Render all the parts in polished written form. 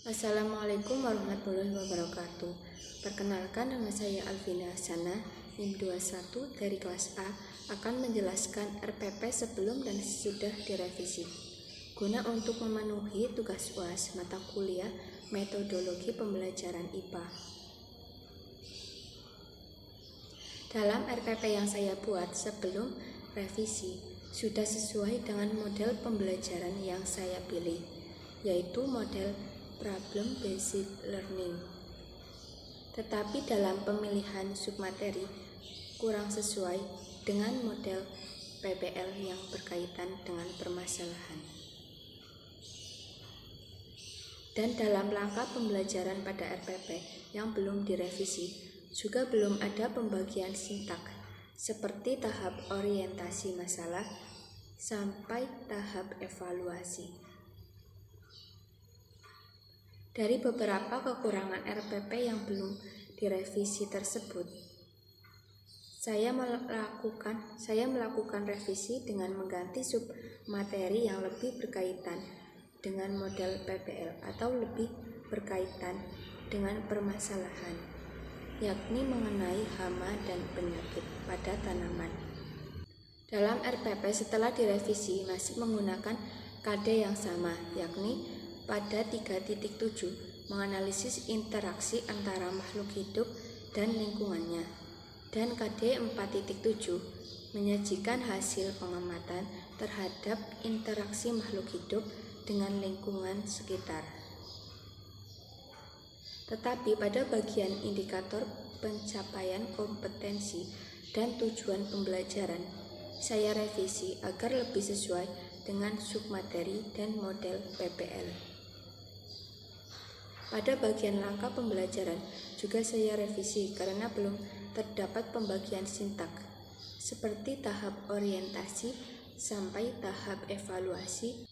Assalamualaikum warahmatullahi wabarakatuh. Perkenalkan, nama saya Alvina Hasanah, NIM 21 dari kelas A, akan menjelaskan RPP sebelum dan sesudah direvisi. Guna untuk memenuhi tugas UAS mata kuliah metodologi pembelajaran IPA. Dalam RPP yang saya buat sebelum revisi, sudah sesuai dengan model pembelajaran yang saya pilih, yaitu model Problem Based Learning. Tetapi dalam pemilihan submateri kurang sesuai dengan model PBL yang berkaitan dengan permasalahan. Dan dalam langkah pembelajaran pada RPP yang belum direvisi, juga belum ada pembagian sintak seperti tahap orientasi masalah sampai tahap evaluasi. Dari beberapa kekurangan RPP yang belum direvisi tersebut, saya melakukan revisi dengan mengganti sub materi yang lebih berkaitan dengan model PBL atau lebih berkaitan dengan permasalahan, yakni mengenai hama dan penyakit pada tanaman. Dalam RPP setelah direvisi masih menggunakan KD yang sama, yakni pada 3.7 menganalisis interaksi antara makhluk hidup dan lingkungannya, dan KD 4.7 menyajikan hasil pengamatan terhadap interaksi makhluk hidup dengan lingkungan sekitar. Tetapi pada bagian indikator pencapaian kompetensi dan tujuan pembelajaran, saya revisi agar lebih sesuai dengan submateri dan model PBL. Pada bagian langkah pembelajaran juga saya revisi karena belum terdapat pembagian sintak seperti tahap orientasi sampai tahap evaluasi.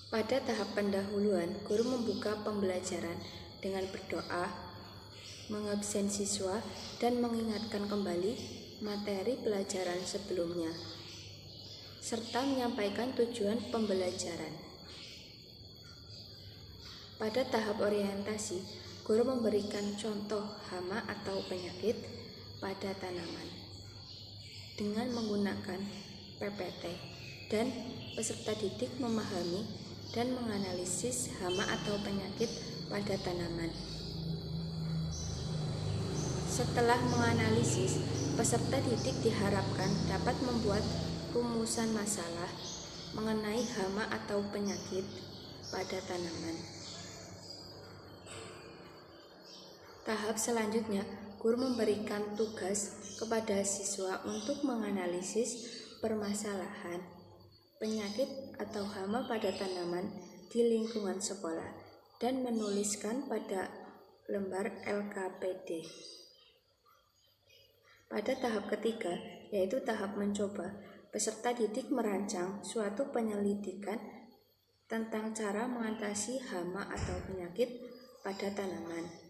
Pada tahap pendahuluan, guru membuka pembelajaran dengan berdoa, mengabsen siswa, dan mengingatkan kembali materi pelajaran sebelumnya, serta menyampaikan tujuan pembelajaran. Pada tahap orientasi, guru memberikan contoh hama atau penyakit pada tanaman dengan menggunakan PPT, dan peserta didik memahami dan menganalisis hama atau penyakit pada tanaman. Setelah menganalisis, peserta didik diharapkan dapat membuat rumusan masalah mengenai hama atau penyakit pada tanaman. Tahap selanjutnya, guru memberikan tugas kepada siswa untuk menganalisis permasalahan penyakit atau hama pada tanaman di lingkungan sekolah dan menuliskan pada lembar LKPD. Pada tahap ketiga, yaitu tahap mencoba, peserta didik merancang suatu penyelidikan tentang cara mengatasi hama atau penyakit pada tanaman.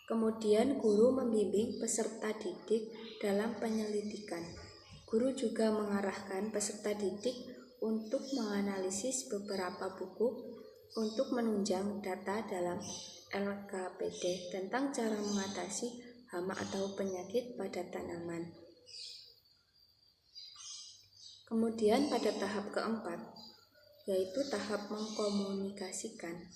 Kemudian guru membimbing peserta didik dalam penyelidikan. Guru juga mengarahkan peserta didik untuk menganalisis beberapa buku untuk menunjang data dalam LKPD tentang cara mengatasi hama atau penyakit pada tanaman. Kemudian pada tahap keempat, yaitu tahap mengkomunikasikan.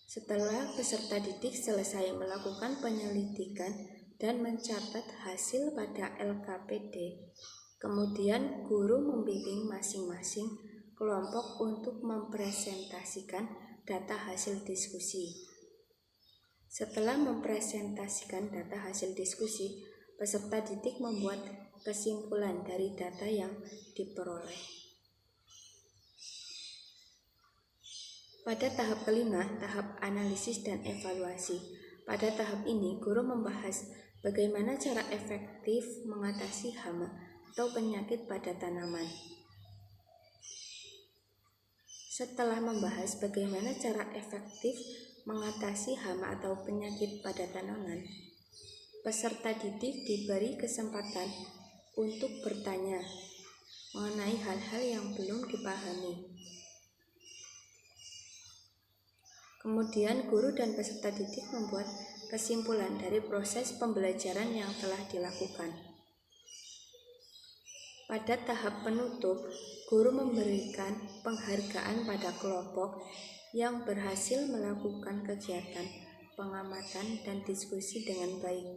Setelah peserta didik selesai melakukan penyelidikan dan mencatat hasil pada LKPD, kemudian guru membimbing masing-masing kelompok untuk mempresentasikan data hasil diskusi. Setelah mempresentasikan data hasil diskusi, peserta didik membuat kesimpulan dari data yang diperoleh. Pada tahap kelima, tahap analisis dan evaluasi. Pada tahap ini, guru membahas bagaimana cara efektif mengatasi hama atau penyakit pada tanaman. Setelah membahas bagaimana cara efektif mengatasi hama atau penyakit pada tanaman, peserta didik diberi kesempatan untuk bertanya mengenai hal-hal yang belum dipahami. Kemudian guru dan peserta didik membuat kesimpulan dari proses pembelajaran yang telah dilakukan. Pada tahap penutup, guru memberikan penghargaan pada kelompok yang berhasil melakukan kegiatan pengamatan dan diskusi dengan baik.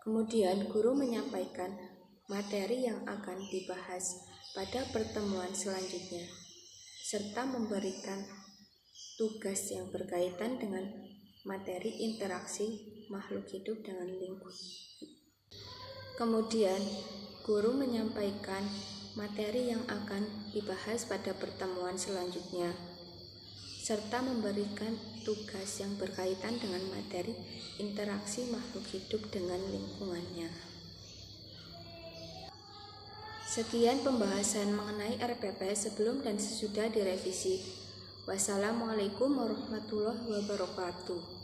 Kemudian guru menyampaikan materi yang akan dibahas pada pertemuan selanjutnya, serta memberikan tugas yang berkaitan dengan materi interaksi makhluk hidup dengan lingkungan. Kemudian, guru menyampaikan materi yang akan dibahas pada pertemuan selanjutnya, serta memberikan tugas yang berkaitan dengan materi interaksi makhluk hidup dengan lingkungannya. Sekian pembahasan mengenai RPP sebelum dan sesudah direvisi. Wassalamualaikum warahmatullahi wabarakatuh.